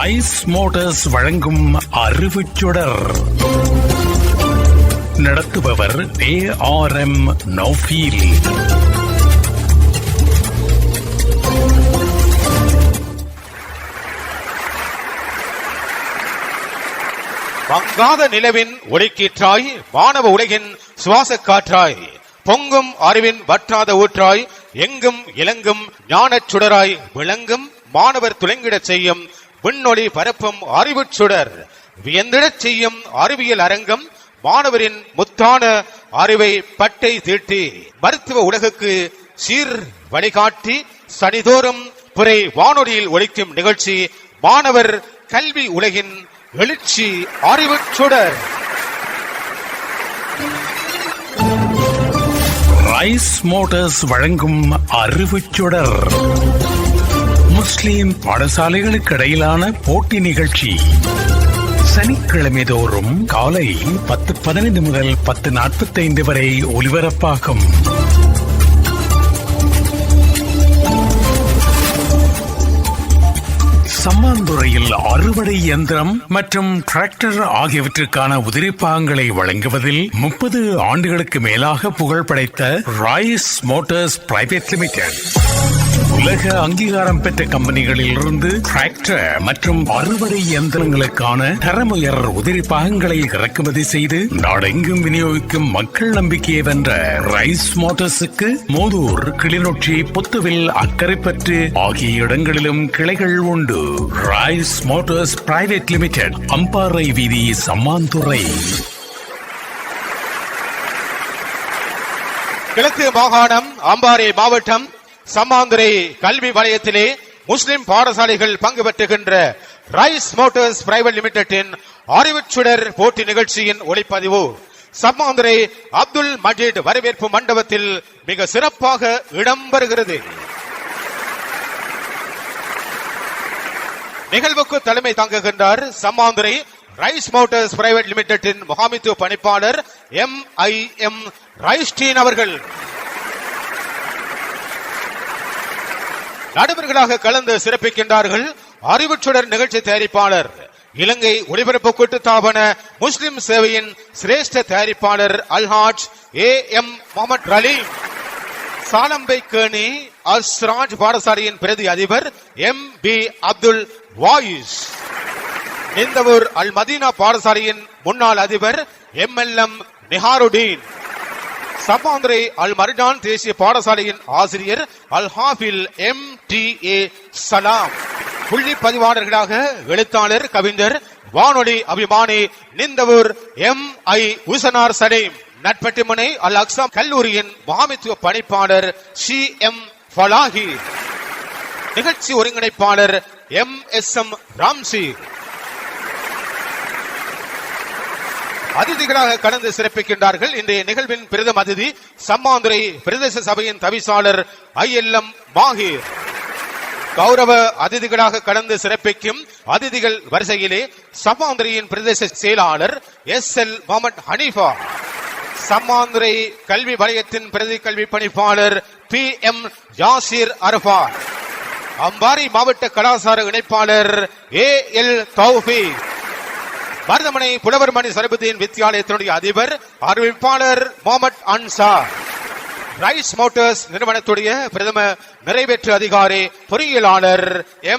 Rice Motors வழங்கும் அறிவுச்சுடர். நடத்துபவர் ARM நௌஃபீல். மங்காத நிலவின் ஒளிக்கீற்றாய், வானவ உலகின் சுவாச காற்றாய், பொங்கும் அறிவின் வற்றாத ஊற்றாய், எங்கும் இலங்கும் ஞானச் சுடராய் விளங்கும் மாணவர் துலங்கிடச் செய்யும் விண்ணொளி பரப்பும் அறிவுச் சுடர், வியந்திடச் செய்யும் அறிவியல் அரங்கம், மாணவரின் முத்தான அறிவை பட்டை தீட்டி மருத்துவ உலகுக்கு சீர் வழிகாட்டி சனிதோறும் புரை வானொலியில் ஒலிக்கும் நிகழ்ச்சி மாணவர் கல்வி உலகின் எழுச்சி அறிவுச் சுடர். ரைஸ் மோட்டார்ஸ் வழங்கும் அறிவுச்சுடர். முஸ்லிம் பாடசாலைகளுக்கு இடையிலான போட்டி நிகழ்ச்சி சனிக்கிழமை தோறும் காலை 10:15 முதல் 10:45 வரை ஒலிபரப்பாகும். சம்மாந்துறையில் அறுவடை இயந்திரம் மற்றும் டிராக்டர் ஆகியவற்றுக்கான உதிரிப்பாகங்களை வழங்குவதில் 30 ஆண்டுகளுக்கு மேலாக புகழ் படைத்த ரைஸ் மோட்டார்ஸ் பிரைவேட் லிமிடெட் உலக அங்கீகாரம் பெற்ற கம்பெனிகளில் இருந்து டிராக்டர் மற்றும் அறுவடை இயந்திரங்களுக்கான தரமுயர் உதிரி பாகங்களை இறக்குமதி செய்து நாடெங்கும் விநியோகிக்கும் மக்கள் நம்பிக்கையை வென்ற ரைஸ் மோட்டார்ஸுக்கு மோதூர், கிளிநொச்சி, புத்துவில், அக்கரைப்பற்று ஆகிய இடங்களிலும் கிளைகள் உண்டு. Rice Motors private limited, Ampara வீதி, சம்மாந்துறை. கிழக்கு மாகாணம் அம்பாறை மாவட்டம் சம்மாந்துறை கல்வி வலயத்திலே முஸ்லிம் பாடசாலைகள் பங்கு பெற்றுகின்ற ரைஸ் மோட்டார்ஸ் பிரைவேட் லிமிடெட்டின் அறிவுச்சுடர் போட்டி நிகழ்ச்சியின் ஒளிப்பதிவு சம்மாந்துறை அப்துல் மஜீத் வரவேற்பு மண்டபத்தில் மிக சிறப்பாக இடம்பெறுகிறது. நிகழ்வுக்கு தலைமை தாங்குகின்றார் சம்மாந்துறை ரைஸ் மோட்டார்ஸ் பிரைவேட் லிமிடெட்டின் முகாமித்துவ பணிப்பாளர் MIM ரைஸ்டீன் அவர்கள். நடுவர்களாக கலந்து சிறப்பிக்கின்றார்கள் அறிவுச்சுடர் நிகழ்ச்சி தயாரிப்பாளர், இலங்கை ஒலிபரப்பு கூட்டுத்தாபன முஸ்லிம் சேவையின் சிரேஷ்ட தயாரிப்பாளர் அல்ஹாஜ் AM முகமது ரலீம், சாலம்பை கேணி அஸ்ராஜ் பாடசாலையின் பிரதி அதிபர் MB அப்துல் வாயிஸ், நிந்தவூர் அல் மதீனா பாடசாலையின் முன்னாள் அதிபர் MLM நிஹாருடீன், சம்மாந்துறை அல் மர்ஜான் தேசிய பாடசாலையின் ஆசிரியர் அல் ஹாஃபில் MTA சலாம், புள்ளி பதிவாளர்களாக எழுத்தாளர், கவிஞர், வானொலி அபிமானி நிந்தவூர் MI உசனார் சலீம், நட்பட்டிமனை அல் அக்ஸா கல்லூரியின் முகாமித்துவ பணிப்பாளர் CM ஃபலாஹி, நிகழ்ச்சி ஒருங்கிணைப்பாளர் MSM ராம்சி. அதிதிகளாக கலந்து சிறப்பிக்கின்றார்கள். இன்றைய நிகழ்வின் பிரதம அதிதி சம்மாந்துறை பிரதேச சபையின் தவிசாளர் ILM மாஹிர். கௌரவ அதிதிகளாக கலந்து சிறப்பிக்கும் அதிதிகள் வரிசையிலே சம்மாந்துறையின் பிரதேச செயலாளர் SL முகமது ஹனீஃபா, சம்மாந்துறை கல்வி வலயத்தின் பிரதி கல்வி பணிப்பாளர் PM யாசிர் அரஃபா, அம்பாறை மாவட்ட கலாசார இணைப்பாளர் AL தௌஃபீக், மருதமனை புலவர்மணி சரபுதீன் வித்யாலயத்தினுடைய அதிபர் அறிவிப்பாளர் முகமது அன்சார், ரைஸ் மோட்டார்ஸ் நிறுவனத்துடைய பிரதம நிறைவேற்று அதிகாரி பொறியியலாளர்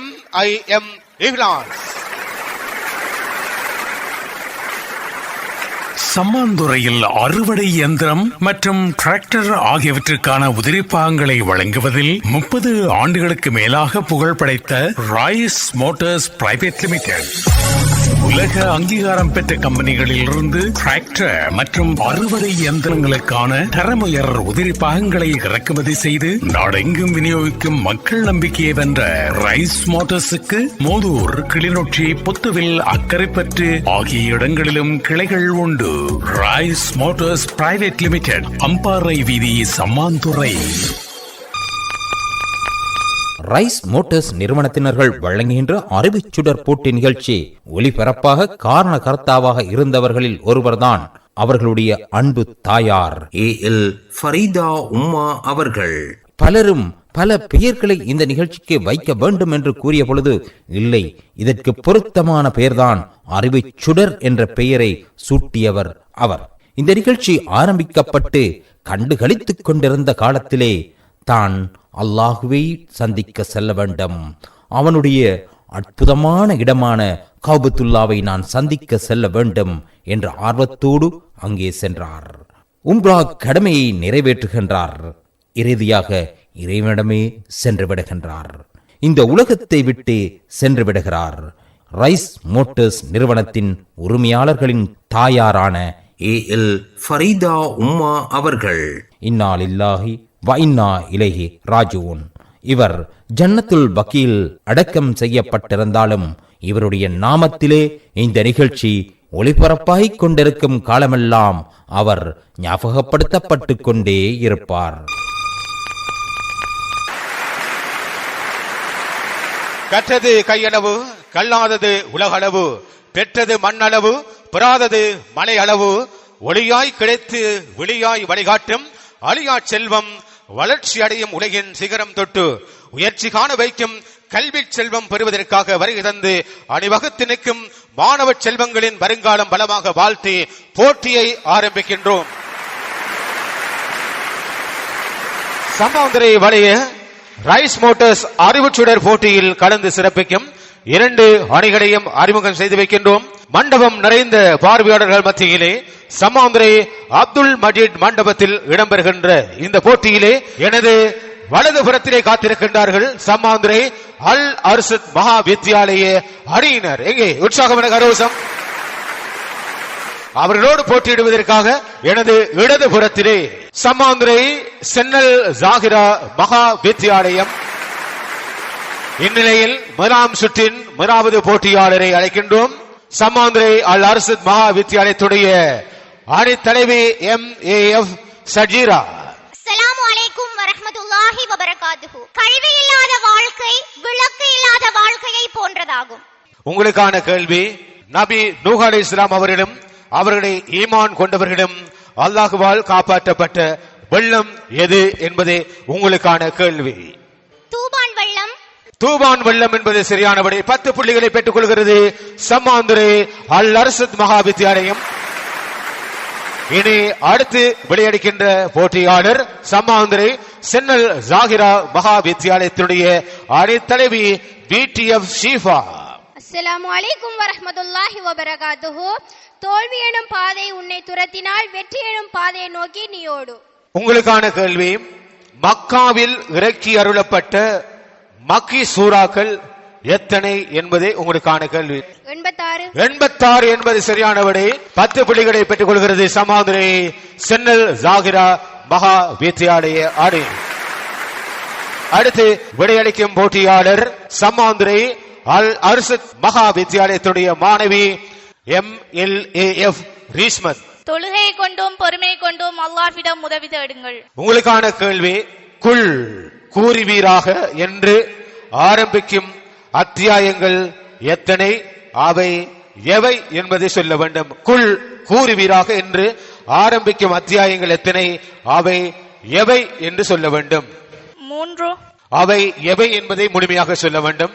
MIM இஹ்லாஸ். சம்மாந்துறையில் அறுவடை இயந்திரம் மற்றும் டிராக்டர் ஆகியவற்றுக்கான உதிரிப்பாகங்களை வழங்குவதில் 30 ஆண்டுகளுக்கு மேலாக புகழ் படைத்த ரைஸ் மோட்டார்ஸ் பிரைவேட் லிமிடெட் உலக அங்கீகாரம் பெற்ற கம்பெனிகளில் இருந்து டிராக்டர் மற்றும் அறுவடை இயந்திரங்களுக்கான தரமுயர் உதிரி பாகங்களை இறக்குமதி செய்து நாடெங்கும் விநியோகிக்கும் மக்கள் நம்பிக்கையை வென்ற ரைஸ் மோட்டார்ஸுக்கு மோதூர், கிளிநொச்சி, புத்துவில், அக்கரைப்பற்று ஆகிய இடங்களிலும் கிளைகள் உண்டு. Rice Motors private limited, Ampara வீதி, சம்மாந்துறை. ரைஸ் மோட்டார்ஸ் நிறுவனத்தினர்கள் வழங்குகின்ற அறிவுச்சுடர் போட்டி நிகழ்ச்சி ஒலிபரப்பாக காரணகர்த்தாவாக இருந்தவர்களில் ஒருவர்தான் அவர்களுடைய அன்பு தாயார் AL ஃபரீதா உம்மா அவர்கள். பலரும் பல பெயர்களை இந்த நிகழ்ச்சிக்கு வைக்க வேண்டும் என்று கூறிய பொழுது, இல்லை, இதற்கு பொருத்தமான பெயர்தான் அறிவுச் சுடர் என்ற பெயரை சூட்டியவர் அவர். இந்த நிகழ்ச்சி ஆரம்பிக்கப்பட்டு கண்டுகளித்துக் கொண்டிருந்த காலத்திலே தான் அல்லாஹுவை சந்திக்க செல்ல வேண்டும், அவனுடைய அற்புதமான இடமான கௌபத்துல்லாவை நான் சந்திக்க செல்ல வேண்டும் என்ற ஆர்வத்தோடு அங்கே சென்றார். உம்ரா கடமையை நிறைவேற்றுகின்றார். இறுதியாக இறைவனிடமே சென்று விடுகின்றார். இந்த உலகத்தை விட்டு சென்று விடுகிறார். ரைஸ் மோட்டர்ஸ் நிறுவனத்தின் உரிமையாளர்களின் தாயாரான ஏஎல் ஃபரீதா உம்மா அவர்கள். இன்னா லில்லாஹி வ இன்னா இலைஹி ராஜிஊன். இவர் ஜன்னத்துல் பக்கீல் அடக்கம் செய்யப்பட்டிருந்தாலும் இவருடைய நாமத்திலே இந்த நிகழ்ச்சி ஒளிபரப்பாகிக் கொண்டிருக்கும் காலமெல்லாம் அவர் ஞாபகப்படுத்தப்பட்டு கொண்டே இருப்பார். கற்றது கையளவு, கல்லாதது உலகளவு, பெற்றது மண்ணளவு, பெறாதது மலை அளவு, ஒளியாய் கிடைத்து வெளியாய் வழிகாட்டும் அழியா செல்வம், வளர்ச்சி அடையும் உலகின் சிகரம் தொட்டு உயர்ச்சி காண வைக்கும் கல்வி செல்வம் பெறுவதற்காக வருகை தந்து அணிவகுத்து நிற்கும் மாணவ செல்வங்களின் வருங்காலம் பலமாக வாழ்த்தி போட்டியை ஆரம்பிக்கின்றோம். சம்மாந்துறை வளைய ரைஸ் மோட்டர்ஸ் அறிவுச்சுடர் போட்டியில் கலந்து சிறப்பிக்கும் 2 அணிகளையும் அறிமுகம் செய்து வைக்கின்றோம். மண்டபம் நிறைந்த பார்வையாளர்கள் மத்தியிலே சம்மாந்துறை அப்துல் மஜீத் மண்டபத்தில் இடம்பெறுகின்ற இந்த போட்டியிலே எனது வலதுபுறத்திலே காத்திருக்கின்றார்கள் சம்மாந்துறை அல் அர்ஷத் மகா வித்யாலய அணியினர். எங்கே உற்சாகமான கரோசம். அவர்களோடு போட்டியிடுவதற்காக எனது இடதுபுறத்திலே சம்மாந்துறை சென்னல் ஜாகிரா மகா வித்யாலயம். இந்நிலையில் முதலாம் சுற்றின் முதலாவது போட்டியாளரை அழைக்கின்றோம். சம்மாந்துறை அல் அர்ஷத் மகா வித்யாலயத்துடைய அணி தலைவி MAF சஜீரா. அஸ்ஸலாமு அலைக்கும் வரஹ்மத்துல்லாஹி வபரகாத்துஹு. கல்வி இல்லாத வாழ்க்கை விளக்கு இல்லாத வாழ்க்கையை போன்றதாகும். உங்களுக்கான கேள்வி, நபி நூஹ் அலைஹிஸ்ஸலாம் அவரிடம் அவர்களை ஈமான் கொண்டவர்களிடம் அல்லாஹ்வால் காப்பாற்றப்பட்ட வெள்ளம் எது என்பதே உங்களுக்கான கேள்வி. தூபான் வெள்ளம். தூபான் வெள்ளம் என்பது சரியான விடை. 10 புள்ளிகளை பெற்றுக் கொள்கிறது சம்மாந்துறை அல் அர்ஷத் மகா வித்யாலயம். இனி அடுத்து விளையாடுகின்ற போட்டியாளர் சம்மாந்துறை சென்னல் ஜாகிரா மகா வித்யாலயத்துடைய அணி தலைவி BTF ஷீஃபா. அஸ்ஸலாமு அலைக்கும் வரஹ்மத்துல்லாஹி வபரகாத்துஹு. தோல்வி எனும் பாதை உன்னை துரத்தினால் வெற்றி எனும் பாதையை நோக்கி நீ ஓடு. உங்களுக்கான கேள்வி, மக்காவில் இறக்கி அருளப்பட்ட மக்கி சூறாக்கள் எத்தனை என்பதே உங்களுக்கான கேள்வி. 86 என்பது சரியான விடை. 10 புள்ளிகளை பெற்றுக் கொள்கிறது சம்மாந்துறை சென்னல் ஜாகிரா மகா வித்யாலய அணி. அடுத்து விடையளிக்கும் போட்டியாளர் சம்மாந்துறை அல் அர்ஷத் மகா வித்யாலயத்துடைய மாணவி MLAF ரீஸ்மத். தொழுகையை கொண்டும் பொறுமை கொண்டும் அல்லாஹ்விடம் உதவி தேடுங்கள். உங்களுக்கான கேள்வி, குல் கூறுவீராக என்று ஆரம்பிக்கும் அத்தியாயங்கள் எத்தனை, அவை எவை என்பதை சொல்ல வேண்டும். குல் கூறுவீராக என்று ஆரம்பிக்கும் அத்தியாயங்கள் எத்தனை, அவை எவை என்று சொல்ல வேண்டும். 3. அவை எவை என்பதை முழுமையாக சொல்ல வேண்டும்.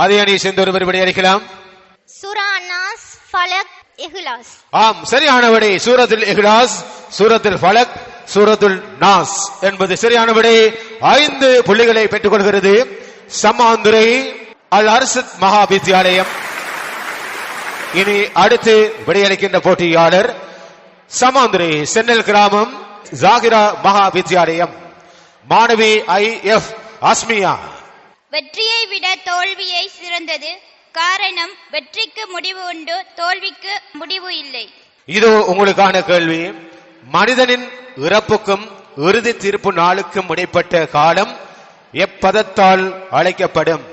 அதை அணி சேர்ந்து ஒருவர் விடையளிக்கலாம். சூரா நாஸ், ஃபலக், இஹ்லாஸ். ஆம், சரியான விடை. சூரத்துல் இஹ்லாஸ், சூரத்துல் ஃபலக், சூரத்துல் நாஸ் என்பது சரியான விடை. 5 புள்ளிகளை பெற்றுக் கொள்கிறது சம்மாந்துறை அல் அர்ஷத் மகா வித்யாலயம். இனி அடுத்து விடையளிக்கின்ற போட்டியாளர் சம்மாந்துறை சென்னல் கிராமம் ஜாகிரா மகா வித்யாலயம் மாணவி IF அஸ்மியா. வெற்றியை விட தோல்வியை சிறந்தது. காரணம், வெற்றிக்கு முடிவு உண்டு, தோல்விக்கு முடிவு இல்லை. இதோ உங்களுக்கான கேள்வி, மனிதனின் இறப்புக்கும் இறுதி தீர்ப்பு நாளுக்கும் இடைப்பட்ட காலம் எப்பதத்தால் அழைக்கப்படும்?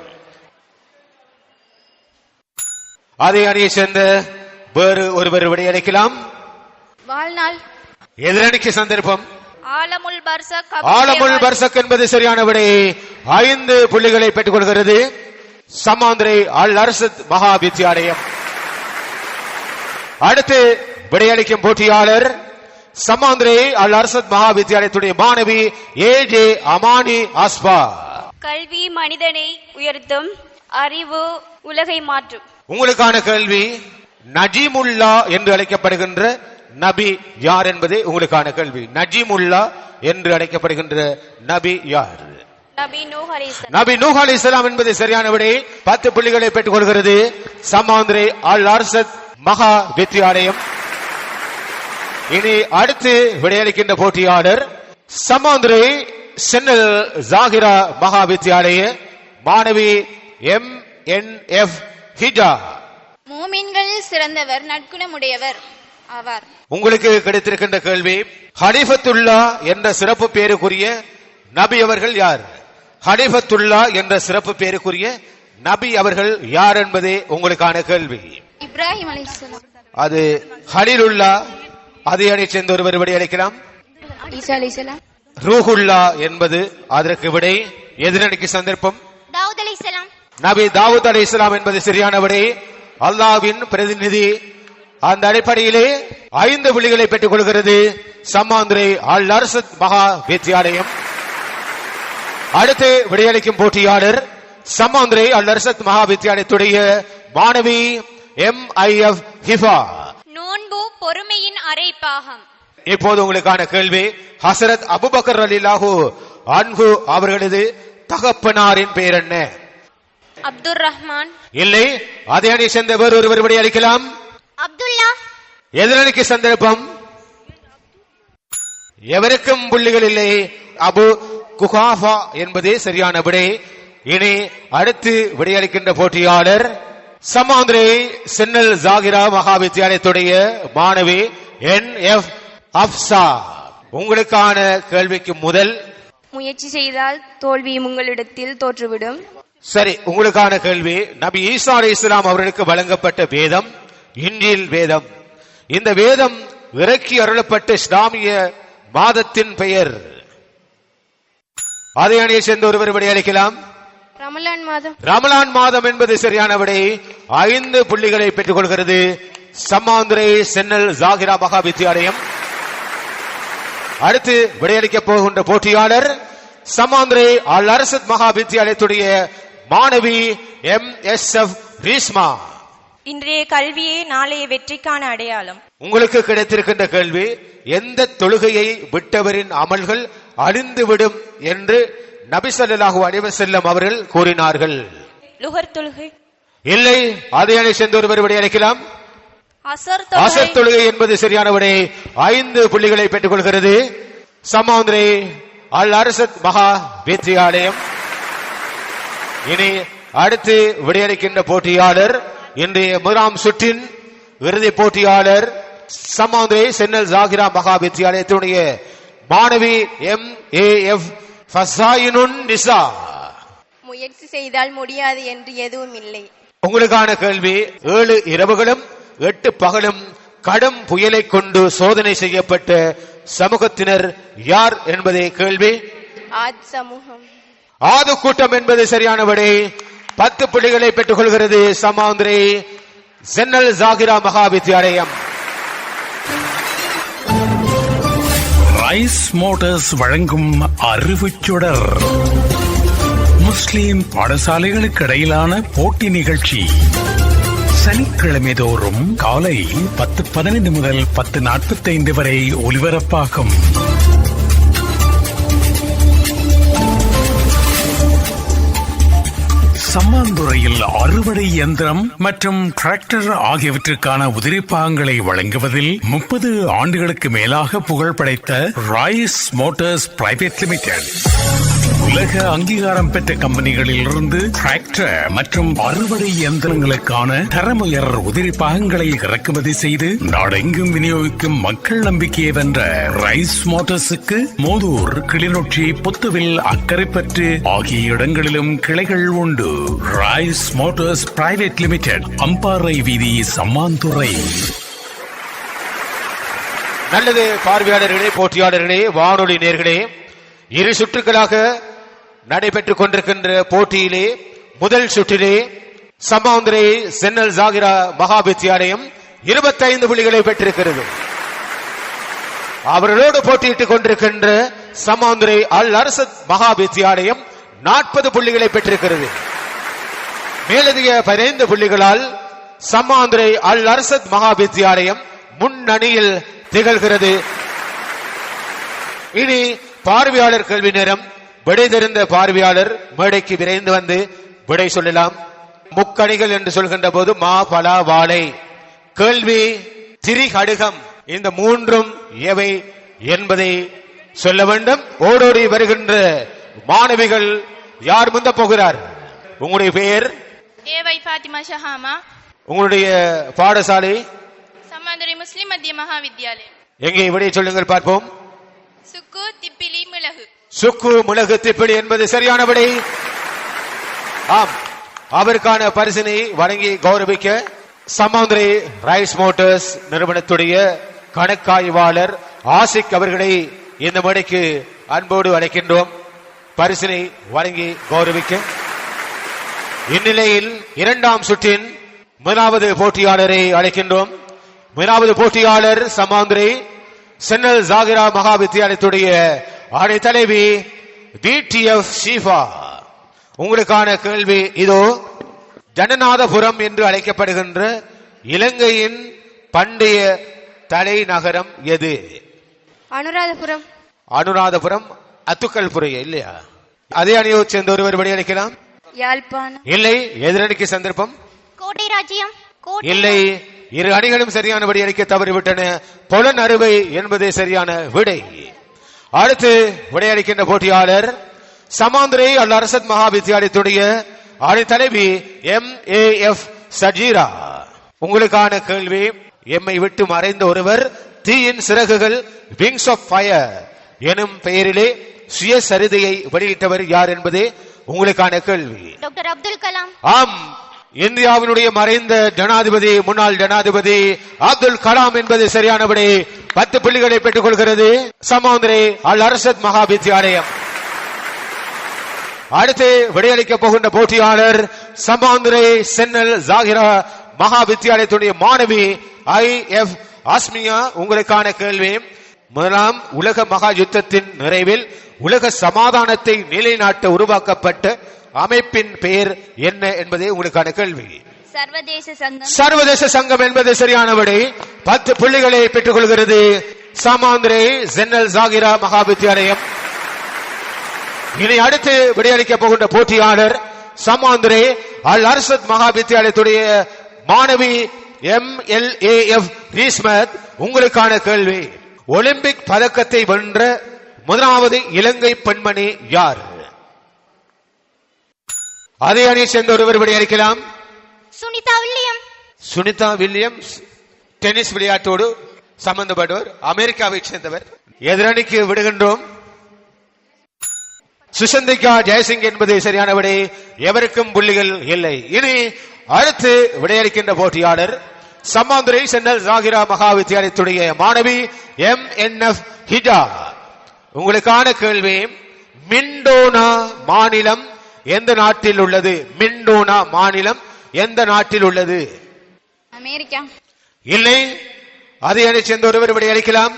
அதை அணியை சேர்ந்த வேறு ஒருவர் விடையளிக்கலாம். வாழ்நாள். எதிரணிக்கு சந்தர்ப்பம். ஆலமுல் பர்சக். ஆலமுல் பர்சக் என்பது சரியான விடை. 5 புள்ளிகளை பெற்றுக் கொள்கிறது சம்மாந்துறை அல் அர்ஷத் மகா வித்யாலயம். அடுத்து விடையளிக்கும் போட்டியாளர் சமாந்திரே அல் அர்சத் மகா வித்தியாலயத்துடைய மாணவி ஏஜே அமானி ஆஸ்பா. கல்வி மனிதனை உயர்த்தும், அறிவு உலகை மாற்றும். உங்களுக்கான கேள்வி, நஜீமுல்லா என்று அழைக்கப்படுகின்ற நபி யார் என்பதே உங்களுக்கான கேள்வி. நஜீமுல்லா என்று அழைக்கப்படுகின்ற நபி யார்? நபி நூஹ் அலைஹிஸ்ஸலாம். நபி நூஹ் அலைஹிஸ்ஸலாம் என்பது சரியான விடை. 10 புள்ளிகளை பெற்றுக் கொள்கிறது சமாந்திரே அல் அர்சத் மகா வித்தியாலயம். இனி அடுத்து விடையளிக்கின்ற போட்டியாளர் சமாந்திரே சென்னல் ஜாகிரா மகா வித்தியாலய மாணவி MNF ஹிஜா. மூமின்களில் சிறந்தவர் நற்குணமுடையவர் ஆவார். உங்களுக்கு கிடைத்திருக்கின்ற கேள்வி, ஹனீஃபத்துல்லா என்ற சிறப்பு பேருக்குரிய நபி அவர்கள் யார்? ஹனீஃபத்துல்லா என்ற சிறப்பு பேருக்குரிய நபி அவர்கள் யார் என்பதே உங்களுக்கான கேள்வி. இப்ராஹிம் அலைஹிஸ்ஸலாம். அது ஹலீலுல்லா. அதை அணி சேர்ந்த ஒருவர் விடை அளிக்கலாம். ஈசா அலைஹிஸ்ஸலாம். ரூஹுல்லா என்பது அதற்கு விடை. எதிரணிக்கு சந்தர்ப்பம். தாவூத் அலைஹிஸ்ஸலாம். நபி தாவூத் அலைஹிஸ்ஸலாம் என்பது சரியான விடை. அல்லாஹ்வின் பிரதிநிதி. அந்த அடிப்படையிலே 5 புள்ளிகளை பெற்றுக் கொள்கிறது சமாந்திரே அல் அர்சத் மகா வித்தியாலயம். அடுத்து விடையளிக்கும் போட்டியாளர் சமாந்திரே அல் அர்சத் மகா வித்தியாலயத்துடைய மாணவி MIF ஹிஃபா. நோன்பு பொறுமையின் அரைப்பாகம். இப்போது உங்களுக்கான கேள்வி, ஹசரத் அபூபக்கர் ரலியல்லாஹு அன்ஹு அவர்களது தகப்பனாரின் பெயர் என்ன? அப்துர் ரஹ்மான். இல்லை, அதே அணி சேர்ந்த வேறு ஒருவர் விடை அளிக்கலாம். அப்துல்லா. எதிரணிக்கு சந்தர்ப்பம். எவருக்கும் புள்ளிகள் இல்லை. அபு குஹாஃபா என்பதே சரியான விடை. இனி அடுத்து விடையளிக்கின்ற போட்டியாளர் சமாந்திரே சென்னல் ஜாகிரா மகா வித்தியாலயத்துடைய மாணவி NF அப்சா. உங்களுக்கான கேள்விக்கு முதல், முயற்சி செய்தால் தோல்வியும் உங்களிடத்தில் தோற்றுவிடும். சரி, உங்களுக்கான கேள்வி, நபி ஈசா அலைஹிஸ்ஸலாம் அவர்களுக்கு வழங்கப்பட்ட வேதம் இன்ஜீல் வேதம். இந்த வேதம் இறக்கி அருளப்பட்ட இஸ்லாமிய மாதத்தின் பெயர். அதே அணியை சேர்ந்த ஒருவர் விடை அளிக்கலாம். ரமலான் மாதம். ரமலான் மாதம் என்பது சரியான விடை. 5 புள்ளிகளை பெற்றுக் கொள்கிறது சமாந்திரே சென்னல் ஜாகிரா மகா வித்தியாலயம். அடுத்து விடையளிக்கப் போகின்ற போட்டியாளர் சமாந்திரே அல் அர்சத் மகா வித்தியாலயத்துடைய மாணவி MSF ரீஸ்மா. இன்றைய கல்வியே நாளைய வெற்றிக்கான அடையாளம். உங்களுக்கு கிடைத்திருக்கின்ற கேள்வி, எந்த தொழுகையை விட்டவரின் அமல்கள் அழிந்துவிடும் என்று நபி ஸல்லல்லாஹு அலைஹி வஸல்லம் அவர்கள் கூறினார்கள்? லுஹர் தொழுகை. இல்லை, அதே அணி சேர்ந்த ஒருவர் விடை அளிக்கலாம். அசர் தொழுகை என்பது சரியான விடை. 5 புள்ளிகளை பெற்றுக் கொள்கிறது சமாந்திரே அல் அர்சத் மகா வித்தியாலயம். இனி அடுத்து விடையளிக்கின்ற போட்டியாளர் இன்றைய முதலாம் சுற்றின் இறுதி போட்டியாளர் சமாந்திரே சென்னல் ஜாகிரா மகா வித்தியாலயத்துடைய மாணவி MAF ஃபஸாயினுன் நிசா. முயற்சி செய்தால் முடியாது என்று எதுவும் இல்லை. உங்களுக்கான கேள்வி, 7 இரவுகளும் 8 பகலும் கடும் புயலை கொண்டு சோதனை செய்யப்பட்ட சமூகத்தினர் யார் என்பதே கேள்வி. ஆத் சமூகம். ஆது கூட்டம் என்பது சரியான விடை. 10 புள்ளிகளை பெற்றுக் கொள்கிறது சமாந்திரே சென்னல் ஜாகிரா மகா வித்தியாலயம். ரைஸ் மோட்டார்ஸ் வழங்கும் அறிவுச்சுடர். முஸ்லிம் பாடசாலைகளுக்கு இடையிலான போட்டி நிகழ்ச்சி சனிக்கிழமை தோறும் காலை 10:15 முதல் 10:45 வரை ஒலிபரப்பாகும். சம்மாந்துறையில் அறுவடை இயந்திரம் மற்றும் டிராக்டர் ஆகியவற்றுக்கான உதிரிப்பாகங்களை வழங்குவதில் 30 ஆண்டுகளுக்கு மேலாக புகழ் படைத்த ராய்ஸ் மோட்டார்ஸ் பிரைவேட் லிமிடெட் உலக அங்கீகாரம் பெற்ற கம்பெனிகளில் இருந்து டிராக்டர் மற்றும் அறுவடை இயந்திரங்களுக்கான தரமுயர் உதிரிப்பாகங்களை இறக்குமதி செய்து நாடெங்கும் விநியோகிக்கும் மக்கள் நம்பிக்கையை வென்ற ரைஸ் மோட்டார்ஸுக்கு மோதூர், கிளிநொச்சி, புத்துவில், அக்கரைப்பற்று ஆகிய இடங்களிலும் கிளைகள் உண்டு. Rice Motors private limited, Ampara வீதி, சம்மாந்துறை. நல்லது பார்வையாளர்களே, போட்டியாளர்களே, வானொலி நேயர்களே, இரு சுற்றுகளாக நடைபெற்றுக் கொண்டிருக்கின்ற போட்டியிலே முதல் சுற்றிலே சமாந்திரே சென்னல் ஜாகிரா மகா வித்தியாலயம் 25 புள்ளிகளை பெற்றிருக்கிறது. அவர்களோடு போட்டியிட்டுக் கொண்டிருக்கின்ற சமாந்துரை அல் அர்சத் மகா வித்தியாலயம் 40 புள்ளிகளை பெற்றிருக்கிறது. மேலதிக 15 புள்ளிகளால் சமாந்துரை அல் அர்சத் மகா வித்தியாலயம் முன்னணியில் திகழ்கிறது. இனி பார்வையாளர் கேள்வி நேரம். விடை தெரிந்த பார்வையாளர் மேடைக்கு விரைந்து வந்து விடை சொல்லலாம். முக்கணிகள் என்று சொல்கின்ற போது மா, பலா, வாழை. கேள்வி திரிகடுகம். இந்த மூன்றும் எவை என்பதை சொல்ல வேண்டும். ஓடோடி வருகின்ற மாணவிகள் யார் முந்த போகிறார்? உங்களுடைய பெயர்? ஏவை ஃபாத்திமா ஷஹாமா. உங்களுடைய பாடசாலை? சமாந்துரை முஸ்லிம் மத்திய மகா வித்யாலயம். எங்கே விடை சொல்லுங்கள் பார்ப்போம். சுக்கு திப்பிலி மிளகு. சுக்கு மிளகு திப்பிலி என்பது சரியான விடை. ஆம், அவருக்கான பரிசினை வழங்கி கௌரவிக்க சமாந்துரை ரைஸ் மோட்டார்ஸ் நிறுவனத்துடைய கணக்காய்வாளர் ஆசிக் அவர்களை இந்த மேடைக்கு அன்போடு அழைக்கின்றோம். பரிசினை வழங்கி கௌரவிக்க இந்நிலையில் 2ஆம் சுற்றின் முதலாவது போட்டியாளரை அழைக்கின்றோம். முதலாவது போட்டியாளர் சமாந்துரை சென்னல் ஜாகிரா மகா வித்தியாலயத்துடைய ஆணை தலைவி டிடிஎஃப் ஷீஃபா. உங்களுக்கான கேள்வி இதோ. ஜனநாதபுரம் என்று அழைக்கப்படுகின்ற இலங்கையின் பண்டைய தலைநகரம் எது? அனுராதபுரம். அனுராதபுரம் அத்துக்கல் புரிய இல்லையா? அதே அணியை சேர்ந்த ஒருவர் விடையளிக்கலாம். யாழ்ப்பாணம். இல்லை. எதிரணிக்கு சந்தர்ப்பம். கோட்டை ராஜ்யம். இல்லை. இரு அணிகளும் சரியான விடையளிக்க தவறிவிட்டன. பொலன் அறுவை என்பதே சரியான விடை. அடுத்து விடையளிக்கின்ற போட்டியாளர் சமாந்துரை அல் அர்சத் மகா வித்தியாலயத்துடைய அணி தலைவி MAF சஜீரா. உங்களுக்கான கேள்வி. எம்மை விட்டு மறைந்த ஒருவர் தீயின் சிறகுகள் விங்ஸ் ஆஃப் ஃபயர் எனும் பெயரிலே சுயசரிதையை வெளியிட்டவர் யார் என்பதே உங்களுக்கான கேள்வி. டாக்டர் அப்துல் கலாம். ஆம், இந்தியாவினுடைய மறைந்த ஜனாதிபதி, முன்னாள் ஜனாதிபதி அப்துல் கலாம் என்பது சரியான விடை. 10 புள்ளிகளை பெற்றுக் கொள்கிறது சமாந்துரை அல் அர்சத் மகா வித்தியாலயம். அடுத்து விடையளிக்க போகின்ற போட்டியாளர் சமாந்துரை சென்னல் ஜாகிரா மகா வித்தியாலயத்துடைய மாணவி IF ஆஸ்மியா. உங்களுக்கான கேள்வி. முதலாம் உலக மகா யுத்தத்தின் நிறைவில் உலக சமாதானத்தை நிலைநாட்ட உருவாக்கப்பட்ட அமைப்பின் பெயர் என்ன என்பதே உங்களுக்கான கேள்வி. சர்வதேச சங்கம். சர்வதேச சங்கம் என்பது சரியான விடை. 10 புள்ளிகளை பெற்றுக் கொள்கிறது சமாந்துரை சென்னல் ஜாகிரா மகா வித்தியாலயம். இனி அடுத்து விடையளிக்க போகின்ற போட்டியாளர் சமாந்துரை அல் அர்சத் மகா வித்தியாலயத்துடைய மாணவி MLAF ரீஸ்மத். உங்களுக்கான கேள்வி. ஒலிம்பிக் பதக்கத்தை வென்ற முதலாவது இலங்கை பெண்மணி யார்? அதே அணியை சேர்ந்த ஒருவர் விடையளிக்கலாம். Sunita William. Sunita Williams tennis விளையாட்டோடு சம்பந்தப்பட்டவர், அமெரிக்காவை சேர்ந்தவர். எதிரணிக்கு விடுகின்றோம். சுசந்திகா ஜெயசிங் என்பது சரியான விடை. எவருக்கும் புள்ளிகள் இல்லை. இனி அடுத்து விடையளிக்கின்ற போட்டியாளர் சமாந்துரை சென்னல் ஜாகிரா மகா வித்தியாலயத்துடைய மாணவி MNF ஹிஜா. உங்களுக்கான கேள்வி. மிண்டோனா மாநிலம் எந்த நாட்டில் உள்ளது? மிண்டோனா மாநிலம் எந்த நாட்டில் உள்ளது? அமெரிக்கா. இல்லை. அதே அணி சேர்ந்த ஒருவர் விடையளிக்கலாம்.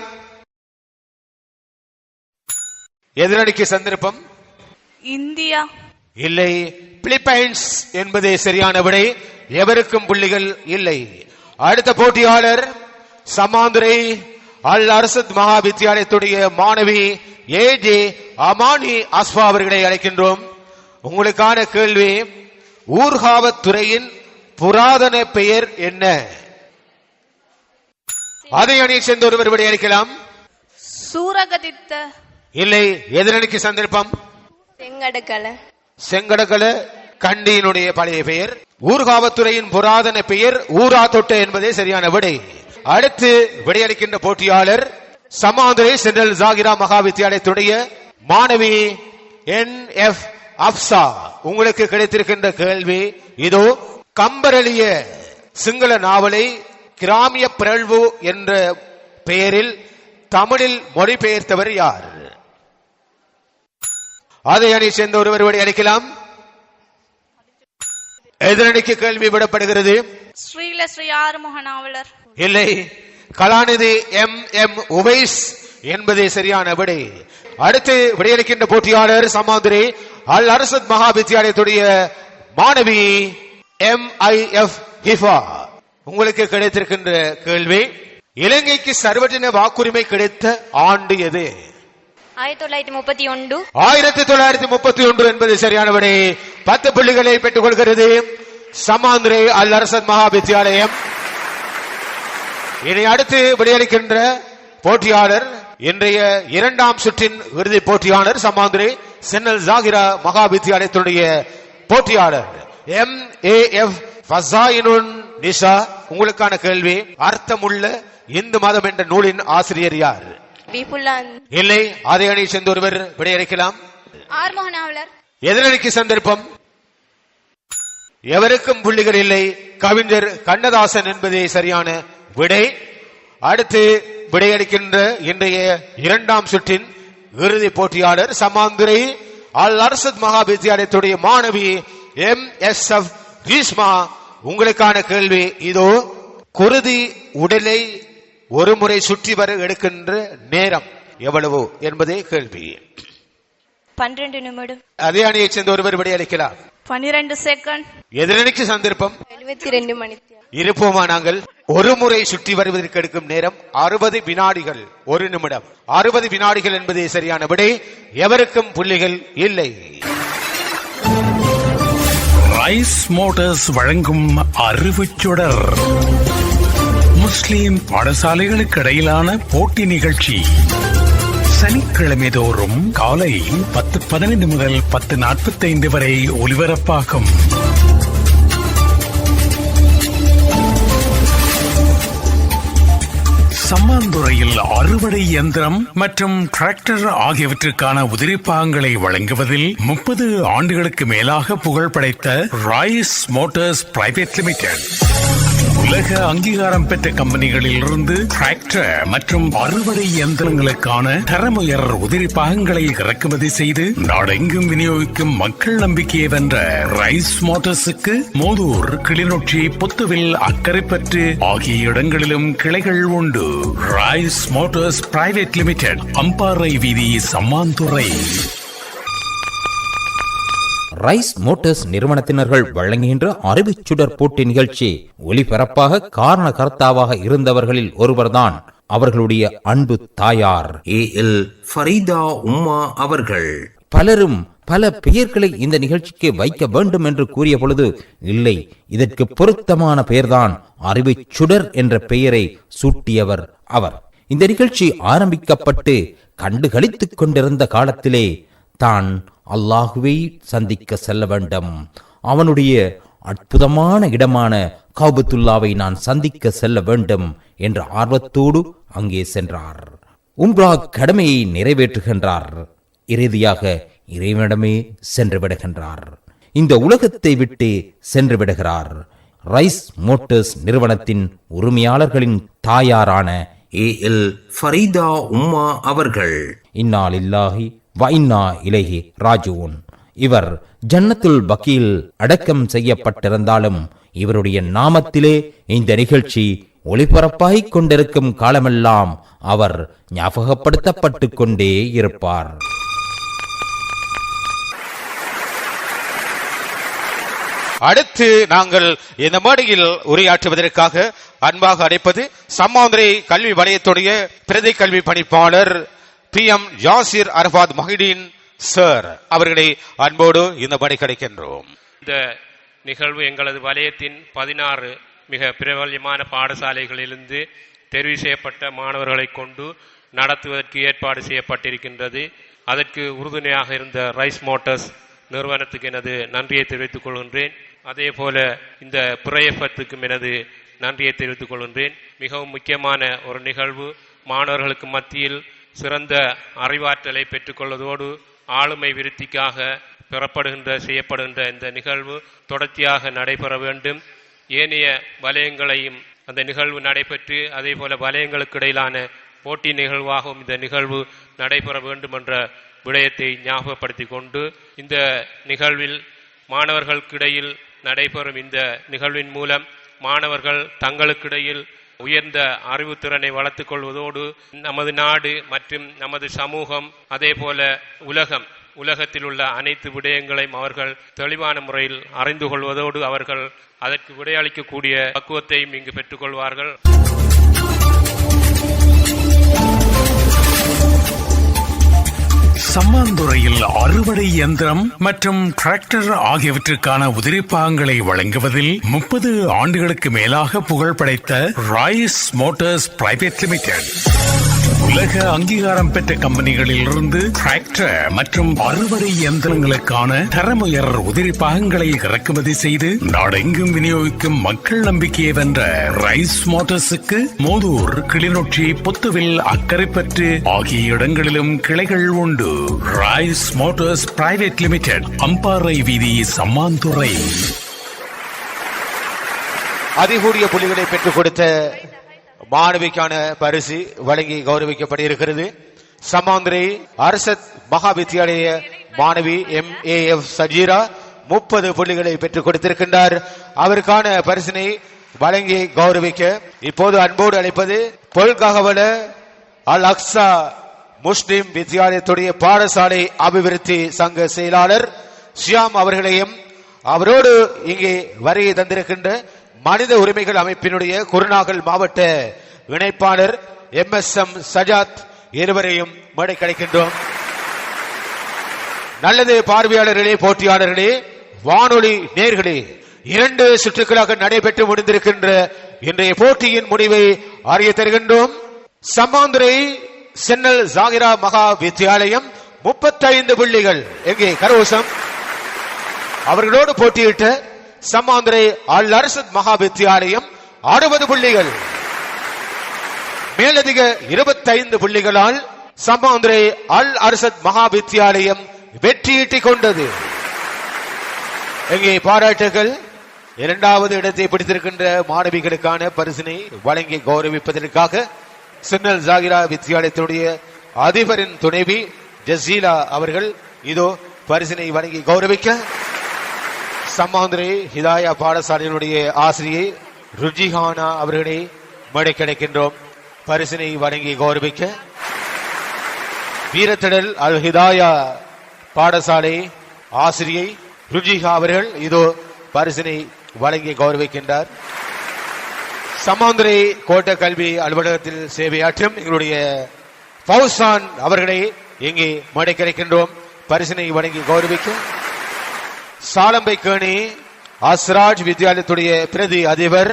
எதிரணிக்கு சந்தர்ப்பம். இந்தியா. இல்லை. பிலிப்பைன்ஸ் என்பதே சரியான விடை. எவருக்கும் புள்ளிகள் இல்லை. அடுத்த போட்டியாளர் சமாந்துரை அல் அர்சத் மகா வித்தியாலயத்துடைய மாணவி AJ அமானி அஸ்வா அவர்களை அழைக்கின்றோம். உங்களுக்கான கேள்வி. ஊர்காவத்துறையின் புராதன பெயர் என்ன? அதே அணியை சேர்ந்த ஒருவர் விடையளிக்கலாம். சூரகதித்த. இல்லை. எதிரணிக்கு சந்தர்ப்பம். செங்கடக்கலை. செங்கடகல கண்டியினுடைய பழைய பெயர். ஊர்காவத்துறையின் புராதன பெயர் ஊரா தொட்ட என்பதே சரியான விடை. அடுத்து விடையளிக்கின்ற போட்டியாளர் சமாந்துரை சென்னல் ஜாகிரா மகா வித்தியாலயத்துடைய மாணவி NF அப்சா. உங்களுக்கு கிடைத்திருக்கின்ற கேள்வி இதோ. கம்பரலிய சிங்கள நாவலை கிராமிய பிறழ்வு என்ற பெயரில் தமிழில் மொழிபெயர்த்தவர் யார்? அதை அணி சேர்ந்த ஒருவர் விடையளிக்கலாம். எதிரணிக்கு கேள்வி விடப்படுகிறது. ஸ்ரீல ஸ்ரீ ஆறுமுக நாவலர். இல்லை. கலாநிதி MM உவைஸ் என்பதே சரியான விடை. அடுத்து விடையளிக்கின்ற போட்டியாளர் சமாந்திரி அல் அரசத் மகா வித்தியாலயத்துடைய மாணவி MIF ஹிஃபா. உங்களுக்கு கிடைத்திருக்கின்ற கேள்வி, இலங்கைக்கு சர்வஜன வாக்குரிமை கிடைத்த ஆண்டு எது? 1931. 1931 என்பது சரியான விடை. 10 புள்ளிகளை பெற்றுக் கொள்கிறது சமாந்திரி அல் அரசத் மகா வித்தியாலயம். இனி அடுத்து விடையளிக்கின்ற போட்டியாளர் இன்றைய இரண்டாம் சுற்றின் இறுதி போட்டியாளர் சமாந்திரி சென்னல் ஜாகிரா மகா வித்தியாலயத்துடைய போட்டியாளர் MAF ஃபஸாயினுன் நிஷா. உங்களுக்கான கேள்வி, அர்த்தமுள்ள இந்து மதம் என்ற நூலின் ஆசிரியர் யார்? விபுலான். இல்லை, அதே அணி சேர்ந்த ஒருவர் விடையளிக்கலாம். ஆர்மோகனாவலர். எதிரணிக்கு சந்தர்ப்பம். எவருக்கும் புள்ளிகள் இல்லை. கவிஞர் கண்ணதாசன் என்பதே சரியான விடை. அடுத்து விடையளிக்கின்ற இன்றைய இரண்டாம் சுற்றின் இறுதி போட்டியாளர் சமாந்திரி அல் அரசத் மகா வித்தியாலயத்துடைய மாணவி MSF ரீஷ்மா. உங்களுக்கான கேள்வி இதோ. குருதி உடலை ஒரு முறை சுற்றி வர எடுக்கின்ற நேரம் எவ்வளவு என்பதே கேள்வி. 12 நிமிடம். அதே அணியைச் சேர்ந்த ஒருவர் விடையளிக்கலாம். 12 செகண்ட். எதிரணிக்கு சந்தர்ப்பம். 72 மணி. இருப்போமா நாங்கள்? ஒரு முறை சுற்றி வருவதற்கு எடுக்கும் நேரம் 60 வினாடிகள். 1 நிமிடம் 60 வினாடிகள் என்பதே சரியான விடை. எவருக்கும் புள்ளிகள் இல்லை. ரைஸ் மோட்டார்ஸ் வழங்கும் அறிவுச்சுடர். முஸ்லிம் பாடசாலைகளுக்கு இடையிலான போட்டி நிகழ்ச்சி சனிக்கிழமை தோறும் காலை 10:15 முதல் 10:45 வரை ஒலிபரப்பாகும். சம்மாந்துறையில் அறுவடை இயந்திரம் மற்றும் டிராக்டர் ஆகியவற்றுக்கான உதிரிப்பாகங்களை வழங்குவதில் 30 ஆண்டுகளுக்கு மேலாக புகழ் படைத்த ராய்ஸ் மோட்டார்ஸ் பிரைவேட் லிமிடெட் உலக அங்கீகாரம் பெற்ற கம்பெனிகளில் இருந்து டிராக்டர் மற்றும் அறுவடை இயந்திரங்களுக்கான தரமுயர் உதிரிப்பாகங்களை இறக்குமதி செய்து நாடெங்கும் விநியோகிக்கும் மக்கள் நம்பிக்கையை வென்ற ரைஸ் மோட்டார்ஸுக்கு மோதூர், கிளிநொச்சி, புத்துவில், அக்கரைப்பற்று ஆகிய இடங்களிலும் கிளைகள் உண்டு. Rice Motors private limited, Ampara வீதி, சம்மாந்துறை. ரைஸ் மோட்டார்ஸ் நிறுவனத்தினர்கள் வழங்குகின்ற அறிவுச்சுடர் போட்டி நிகழ்ச்சி ஒலிபரப்பாக காரணகர்த்தாவாக இருந்தவர்களில் ஒருவர்தான் அவர்களுடைய அன்பு தாயார் AL ஃபரீதா உம்மா அவர்கள். பலரும் பல பெயர்களை இந்த நிகழ்ச்சிக்கு வைக்க வேண்டும் என்று கூறிய பொழுது, இல்லை, இதற்கு பொருத்தமான பெயர்தான் அறிவுச்சுடர் என்ற பெயரை சூட்டியவர் அவர். இந்த நிகழ்ச்சி ஆரம்பிக்கப்பட்டு கண்டுகளித்துக் கொண்டிருந்த காலத்திலே தான் அல்லாஹுவை சந்திக்க செல்ல வேண்டும், அவனுடைய அற்புதமான இடமான கௌபத்துல்லாவை நான் சந்திக்க செல்ல வேண்டும் என்ற ஆர்வத்தோடு அங்கே சென்றார். உம்ரா கடமையை நிறைவேற்றுகின்றார். இறுதியாக இறைவனிடமே சென்று விடுகின்றார். இந்த உலகத்தை விட்டு சென்று விடுகிறார். ரைஸ் மோட்டார்ஸ் நிறுவனத்தின் உரிமையாளர்களின் தாயாரான AL ஃபரீதா உம்மா அவர்கள். இன்னா லில்லாஹி வ இன்னா இலைஹி ராஜிஊன். இவர் ஜன்னத்துல் பக்கீல் அடக்கம் செய்யப்பட்டிருந்தாலும் இவருடைய நாமத்திலே இந்த நிகழ்ச்சி ஒளிபரப்பாகிக் கொண்டிருக்கும் காலமெல்லாம் அவர் ஞாபகப்படுத்தப்பட்டு கொண்டே இருப்பார். அடுத்து நாங்கள் இந்த மேடையில் உரையாற்றுவதற்காக அன்பாக அழைப்பது சம்மாந்துறை கல்வி வலயத்துடைய பிரதி கல்வி பணிப்பாளர் PM யாசிர் அரபாத் மஹிடீன் சார் அவர்களை அன்போடு இந்த மேடை கிடைக்கின்றோம். இந்த நிகழ்வு எங்களது வலயத்தின் 16 மிக பிரபல்யமான பாடசாலைகளிலிருந்து தெரிவு செய்யப்பட்ட மாணவர்களை கொண்டு நடத்துவதற்கு ஏற்பாடு செய்யப்பட்டிருக்கின்றது. அதற்கு உறுதுணையாக இருந்த ரைஸ் மோட்டார்ஸ் நிறுவனத்துக்கு எனது நன்றியை தெரிவித்துக் கொள்கின்றேன். அதே போல இந்த புரையப்பத்துக்கும் எனது நன்றியை தெரிவித்துக் கொள்கின்றேன். மிகவும் முக்கியமான ஒரு நிகழ்வு. மாணவர்களுக்கு மத்தியில் சிறந்த அறிவாற்றலை பெற்றுக்கொள்வதோடு ஆளுமை விருத்திக்காக செய்யப்படுகின்ற இந்த நிகழ்வு தொடர்ச்சியாக நடைபெற வேண்டும். ஏனைய வலயங்களையும் அந்த நிகழ்வு நடைபெற்று அதே போல வலயங்களுக்கு இடையிலான போட்டி நிகழ்வாகவும் இந்த நிகழ்வு நடைபெற வேண்டும் என்ற விடயத்தை ஞாபகப்படுத்தி கொண்டு இந்த நிகழ்வில் மாணவர்களுக்கிடையில் நடைபெறும் இந்த நிகழ்வின் மூலம் மாணவர்கள் தங்களுக்கிடையில் உயர்ந்த அறிவுத்திறனை வளர்த்துக் கொள்வதோடு நமது நாடு மற்றும் நமது சமூகம் அதே போல உலகத்தில் உள்ள அனைத்து விடயங்களையும் அவர்கள் தெளிவான முறையில் அறிந்து கொள்வதோடு அவர்கள் அதற்கு விடையளிக்கக்கூடிய பக்குவத்தையும் இங்கு பெற்றுக்கொள்வார்கள். சம்மாந்துறையில் அறுவடை இயந்திரம் மற்றும் டிராக்டர் ஆகியவற்றுக்கான உதிரிப்பாகங்களை வழங்குவதில் 30 ஆண்டுகளுக்கு மேலாக புகழ் படைத்த ராய்ஸ் மோட்டார்ஸ் பிரைவேட் லிமிடெட் உலக அங்கீகாரம் பெற்ற கம்பெனிகளில் இருந்து டிராக்டர் மற்றும் அறுவடை இயந்திரங்களுக்கான தரமுயர் உதிரி பாகங்களை இறக்குமதி செய்து நாடெங்கும் விநியோகிக்கும் மக்கள் நம்பிக்கையை வென்ற ரைஸ் மோட்டார்ஸுக்கு மோதூர், கிளிநொச்சி, புத்துவில், அக்கரைப்பற்று ஆகிய இடங்களிலும் கிளைகள் உண்டு. Rice Motors private limited, Ampara வீதி, சம்மாந்துறை. அதிகூடிய புள்ளிகளை பெற்றுக் கொடுத்த மாணவிக்கான பரிசு வழங்கி கௌரவிக்கப்பட்டிருக்கிறது. சம்மாந்துறை அரசத் மகா வித்தியாலய மாணவி MAF சஜீரா 30 புள்ளிகளை பெற்றுக் கொடுத்திருக்கின்றார். அவருக்கான பரிசினை வழங்கி கௌரவிக்க இப்போது அன்போடு அழைப்பது பொல்ககவல அல் அக்ஸா முஸ்லிம் வித்தியாலயத்துடைய பாடசாலை அபிவிருத்தி சங்க செயலாளர் ஷியாம் அவர்களையும் அவரோடு இங்கே வருகை தந்திருக்கின்ற மனித உரிமைகள் அமைப்பினுடைய குருநாகல் மாவட்ட இணைப்பாளர் MSM சஜாத் இருவரையும் மேடை கிடைக்கின்றோம். நல்லது பார்வையாளர்களே, போட்டியாளர்களே, வானொலி நேர்களே, 2 சுற்றுகளாக நடைபெற்று முடிந்திருக்கின்ற இன்றைய போட்டியின் முடிவை அறிய தருகின்றோம். சம்மாந்துறை சென்னல் ஜாகிரா மகா வித்தியாலயம் 35 புள்ளிகள். எங்கே கரோசம் அவர்களோடு போட்டியிட்ட சம்மாந்துறை அல் அரசத் மகா வித்தியாலயம் 60 புள்ளிகள். மேலதிக 25 புள்ளிகளால் சம்மாந்துறை அல் அரசத் மகா வித்தியாலயம் வெற்றியீட்டிக் கொண்டது. எங்கே பாராட்டுகள். 2வது இடத்தை பிடித்திருக்கின்ற மாணவிகளுக்கான பரிசினை வழங்கி கௌரவிப்பதற்காக சின்னல் ஜாகிரா வித்தியாலயத்தினுடைய அதிபரின் துணைவி ஜசீலா அவர்கள் இதோ பரிசினை வழங்கி கௌரவிக்க, சம்மாந்துறை ஹிதாயா பாடசாலையினுடைய ஆசிரியை ருஜிஹானா அவர்களை மேடை கிடைக்கின்றோம். பரிசினை வழங்கி கௌரவிக்க, வீரத்திடல் அல் ஹிதாயா பாடசாலை ஆசிரியை ருஜிஹா அவர்கள் இதோ பரிசினை வழங்கி கௌரவிக்கின்றார். சம்மாந்துறை கோட்ட கல்வி அலுவலகத்தில் சேவையாற்றும் எங்களுடைய பௌசான் அவர்களை இங்கே மேடை கிடைக்கின்றோம். பரிசினை வழங்கி கௌரவிக்க, சாலம்பை கேணி அஸ்ராஜ் வித்யாலயத்துடைய பிரதி அதிபர்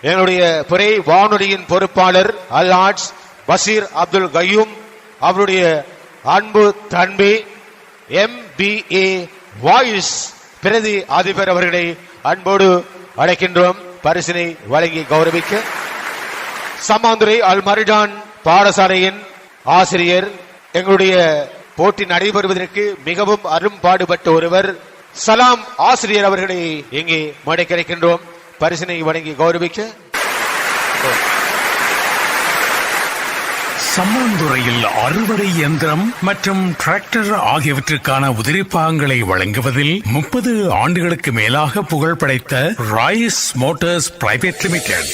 எங்களுடைய புரை வானொலியின் பொறுப்பாளர் அல் ஆட்ஸ் பசீர் அப்துல் கயூம் அவருடைய அன்பு தம்பி MBA வாய்ஸ் பிரதி அதிபர் அவர்களை அன்போடு அழைக்கின்றோம். பரிசினை வழங்கி கௌரவிக்க, சம்மாந்துறை அல் மரிடான் பாடசாலையின் ஆசிரியர் எங்களுடைய போட்டி நடைபெறுவதற்கு மிகவும் அரும்பாடுபட்ட ஒருவர் சலாம் ஆசிரியர் அவர்களை இங்கே மேடை கிடைக்கின்றோம். பரிசினை வழங்கி கௌரவிக்க, சம்மாந்துறையில் அறுவடை இயந்திரம் மற்றும் டிராக்டர் ஆகியவற்றுக்கான உதிரிப்பாகங்களை வழங்குவதில் 30 ஆண்டுகளுக்கு மேலாக புகழ் படைத்த ராய்ஸ் மோட்டார்ஸ் பிரைவேட் லிமிடெட்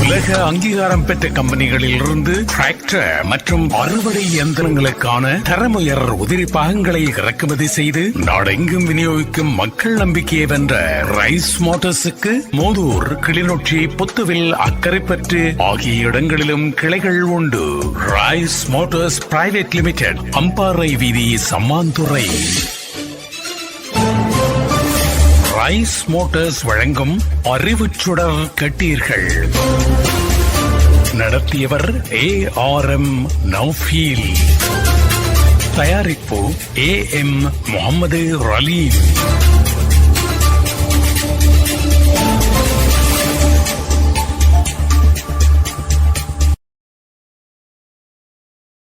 உலக அங்கீகாரம் பெற்ற கம்பெனிகளில் இருந்து டிராக்டர் மற்றும் அறுவடை இயந்திரங்களுக்கான தரமுயர் உதிரிப்பாகங்களை இறக்குமதி செய்து நாடெங்கும் விநியோகிக்கும் மக்கள் நம்பிக்கையை வென்ற ரைஸ் மோட்டார்ஸுக்கு மோதூர், கிளிநொச்சி, புத்துவில், அக்கரைப்பற்று ஆகிய இடங்களிலும் கிளைகள் உண்டு. Rice Motors private limited, Ampara வீதி, சம்மாந்துறை. ரைஸ் மோட்டார்ஸ் வழங்கும் அறிவுச் சுடர் கேட்டீர்கள். நடத்தியவர் ARM நௌஃபீல். தயாரிப்பு AM முகமது ரலீம்.